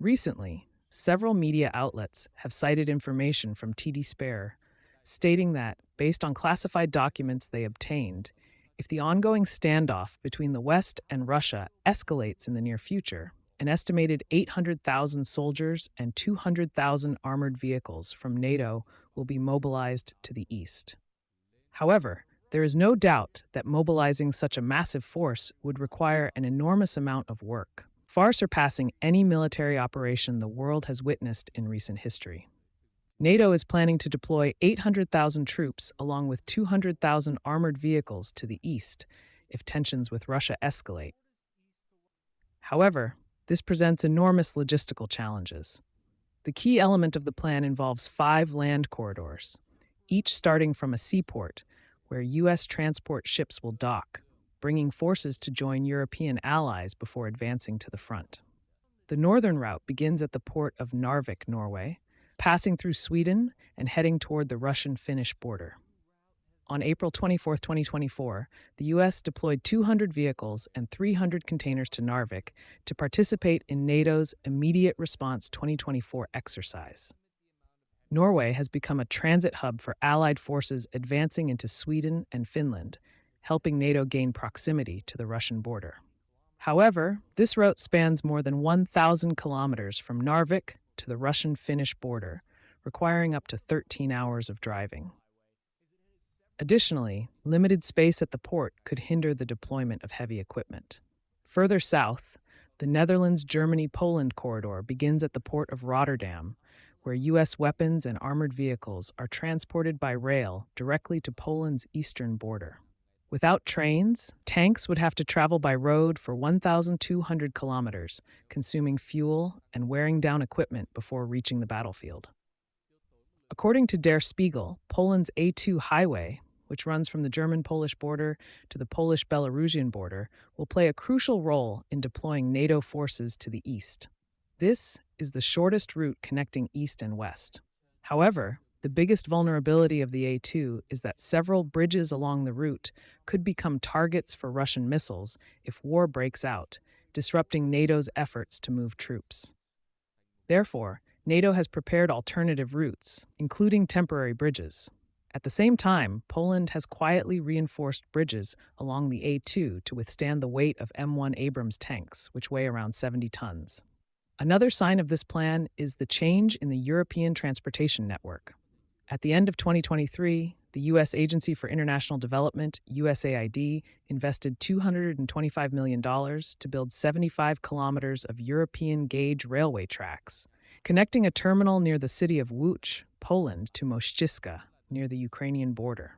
Recently, several media outlets have cited information from TD Spare stating that, based on classified documents they obtained, if the ongoing standoff between the West and Russia escalates in the near future, an estimated 800,000 soldiers and 200,000 armored vehicles from NATO will be mobilized to the east. However, there is no doubt that mobilizing such a massive force would require an enormous amount of work, far surpassing any military operation the world has witnessed in recent history. NATO is planning to deploy 800,000 troops along with 200,000 armored vehicles to the east if tensions with Russia escalate. However, this presents enormous logistical challenges. The key element of the plan involves 5 land corridors, each starting from a seaport where U.S. transport ships will dock, bringing forces to join European allies before advancing to the front. The northern route begins at the port of Narvik, Norway, passing through Sweden and heading toward the Russian-Finnish border. On April 24, 2024, the U.S. deployed 200 vehicles and 300 containers to Narvik to participate in NATO's Immediate Response 2024 exercise. Norway has become a transit hub for Allied forces advancing into Sweden and Finland, helping NATO gain proximity to the Russian border. However, this route spans more than 1,000 kilometers from Narvik to the Russian-Finnish border, requiring up to 13 hours of driving. Additionally, limited space at the port could hinder the deployment of heavy equipment. Further south, the Netherlands-Germany-Poland corridor begins at the port of Rotterdam, where U.S. weapons and armored vehicles are transported by rail directly to Poland's eastern border. Without trains, tanks would have to travel by road for 1,200 kilometers, consuming fuel and wearing down equipment before reaching the battlefield. According to Der Spiegel, Poland's A2 highway, which runs from the German-Polish border to the Polish-Belarusian border, will play a crucial role in deploying NATO forces to the east. This is the shortest route connecting east and west. However, the biggest vulnerability of the A2 is that several bridges along the route could become targets for Russian missiles if war breaks out, disrupting NATO's efforts to move troops. Therefore, NATO has prepared alternative routes, including temporary bridges. At the same time, Poland has quietly reinforced bridges along the A2 to withstand the weight of M1 Abrams tanks, which weigh around 70 tons. Another sign of this plan is the change in the European transportation network. At the end of 2023, the U.S. Agency for International Development, USAID, invested $225 million to build 75 kilometers of European-gauge railway tracks, connecting a terminal near the city of Łódź, Poland, to Mościska, near the Ukrainian border.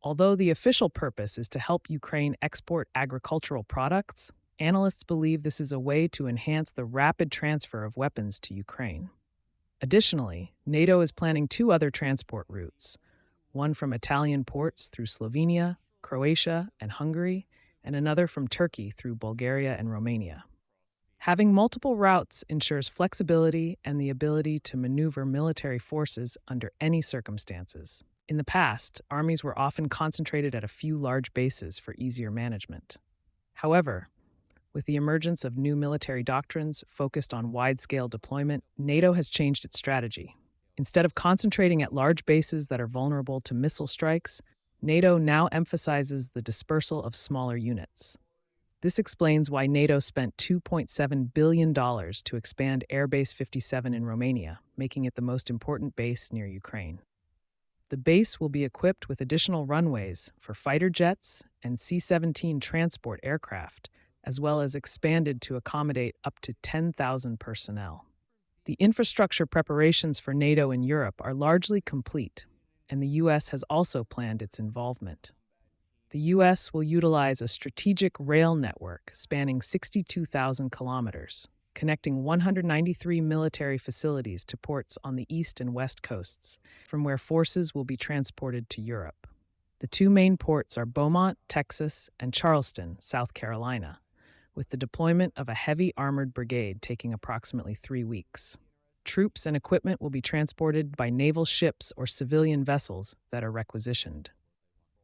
Although the official purpose is to help Ukraine export agricultural products, analysts believe this is a way to enhance the rapid transfer of weapons to Ukraine. Additionally, NATO is planning 2 other transport routes, one from Italian ports through Slovenia, Croatia, and Hungary, and another from Turkey through Bulgaria and Romania. Having multiple routes ensures flexibility and the ability to maneuver military forces under any circumstances. In the past, armies were often concentrated at a few large bases for easier management. However, with the emergence of new military doctrines focused on wide-scale deployment, NATO has changed its strategy. Instead of concentrating at large bases that are vulnerable to missile strikes, NATO now emphasizes the dispersal of smaller units. This explains why NATO spent $2.7 billion to expand Air Base 57 in Romania, making it the most important base near Ukraine. The base will be equipped with additional runways for fighter jets and C-17 transport aircraft, as well as expanded to accommodate up to 10,000 personnel. The infrastructure preparations for NATO in Europe are largely complete, and the U.S. has also planned its involvement. The U.S. will utilize a strategic rail network spanning 62,000 kilometers, connecting 193 military facilities to ports on the east and west coasts, from where forces will be transported to Europe. The 2 main ports are Beaumont, Texas, and Charleston, South Carolina, with the deployment of a heavy armored brigade taking approximately 3 weeks. Troops and equipment will be transported by naval ships or civilian vessels that are requisitioned.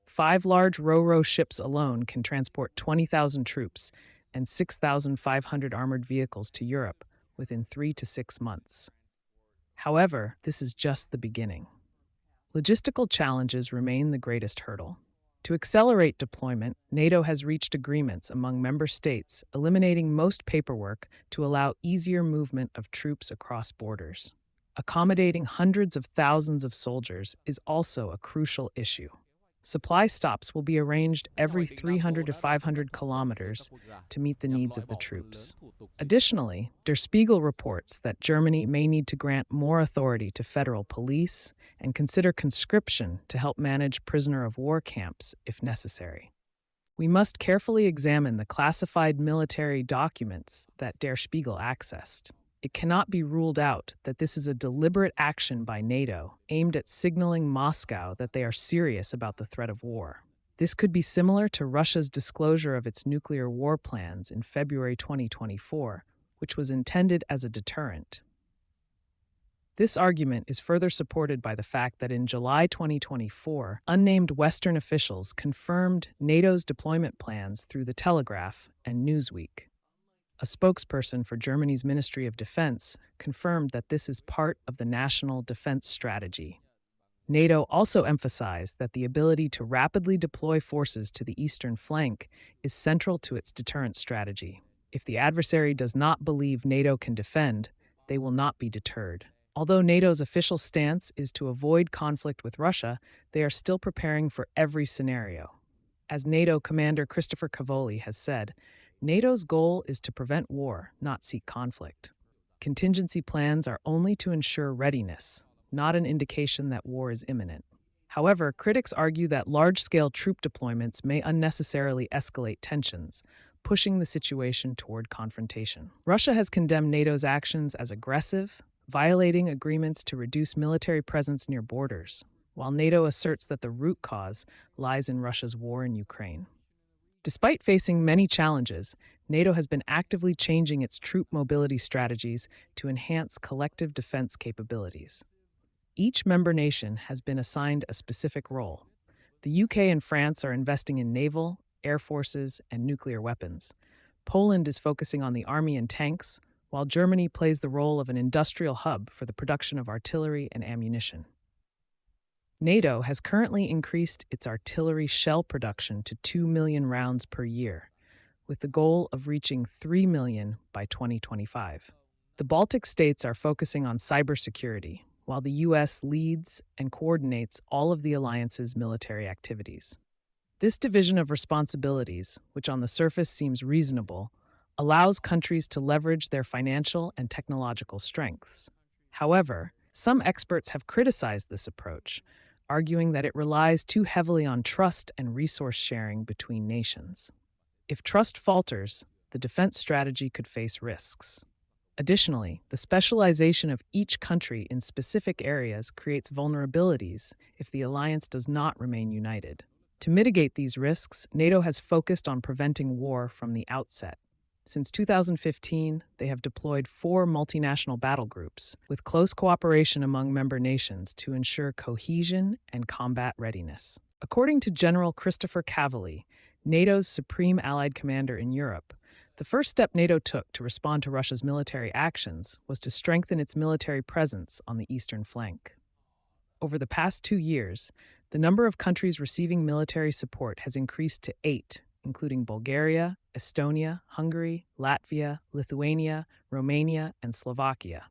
5 large ro-ro ships alone can transport 20,000 troops and 6,500 armored vehicles to Europe within 3 to 6 months. However, this is just the beginning. Logistical challenges remain the greatest hurdle. To accelerate deployment, NATO has reached agreements among member states, eliminating most paperwork to allow easier movement of troops across borders. Accommodating hundreds of thousands of soldiers is also a crucial issue. Supply stops will be arranged every 300 to 500 kilometers to meet the needs of the troops. Additionally, Der Spiegel reports that Germany may need to grant more authority to federal police and consider conscription to help manage prisoner of war camps if necessary. We must carefully examine the classified military documents that Der Spiegel accessed. It cannot be ruled out that this is a deliberate action by NATO aimed at signaling Moscow that they are serious about the threat of war. This could be similar to Russia's disclosure of its nuclear war plans in February 2024, which was intended as a deterrent. This argument is further supported by the fact that in July 2024, unnamed Western officials confirmed NATO's deployment plans through The Telegraph and Newsweek. A spokesperson for Germany's Ministry of Defense confirmed that this is part of the national defense strategy. NATO also emphasized that the ability to rapidly deploy forces to the eastern flank is central to its deterrent strategy. If the adversary does not believe NATO can defend, they will not be deterred. Although NATO's official stance is to avoid conflict with Russia, they are still preparing for every scenario. As NATO Commander Christopher Cavoli has said, NATO's goal is to prevent war, not seek conflict. Contingency plans are only to ensure readiness, not an indication that war is imminent. However, critics argue that large-scale troop deployments may unnecessarily escalate tensions, pushing the situation toward confrontation. Russia has condemned NATO's actions as aggressive, violating agreements to reduce military presence near borders, while NATO asserts that the root cause lies in Russia's war in Ukraine. Despite facing many challenges, NATO has been actively changing its troop mobility strategies to enhance collective defense capabilities. Each member nation has been assigned a specific role. The UK and France are investing in naval, air forces, and nuclear weapons. Poland is focusing on the army and tanks, while Germany plays the role of an industrial hub for the production of artillery and ammunition. NATO has currently increased its artillery shell production to 2 million rounds per year, with the goal of reaching 3 million by 2025. The Baltic states are focusing on cybersecurity, while the U.S. leads and coordinates all of the alliance's military activities. This division of responsibilities, which on the surface seems reasonable, allows countries to leverage their financial and technological strengths. However, some experts have criticized this approach, arguing that it relies too heavily on trust and resource sharing between nations. If trust falters, the defense strategy could face risks. Additionally, the specialization of each country in specific areas creates vulnerabilities if the alliance does not remain united. To mitigate these risks, NATO has focused on preventing war from the outset. Since 2015, they have deployed 4 multinational battle groups, with close cooperation among member nations to ensure cohesion and combat readiness. According to General Christopher Cavoli, NATO's supreme allied commander in Europe, the first step NATO took to respond to Russia's military actions was to strengthen its military presence on the eastern flank. Over the past 2 years, the number of countries receiving military support has increased to 8, including Bulgaria, Estonia, Hungary, Latvia, Lithuania, Romania, and Slovakia.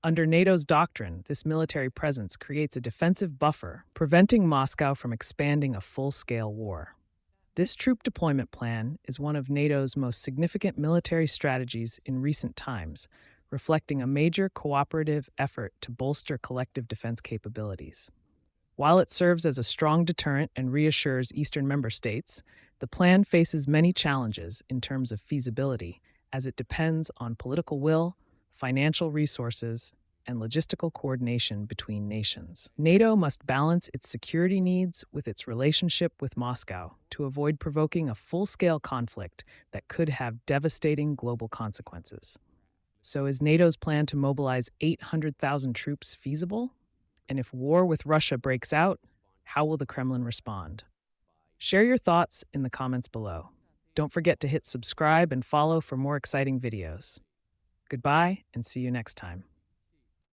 Under NATO's doctrine, this military presence creates a defensive buffer, preventing Moscow from expanding a full-scale war. This troop deployment plan is one of NATO's most significant military strategies in recent times, reflecting a major cooperative effort to bolster collective defense capabilities. While it serves as a strong deterrent and reassures Eastern member states, the plan faces many challenges in terms of feasibility, as it depends on political will, financial resources, and logistical coordination between nations. NATO must balance its security needs with its relationship with Moscow to avoid provoking a full-scale conflict that could have devastating global consequences. So is NATO's plan to mobilize 800,000 troops feasible? And if war with Russia breaks out, how will the Kremlin respond? Share your thoughts in the comments below. Don't forget to hit subscribe and follow for more exciting videos. Goodbye, and see you next time.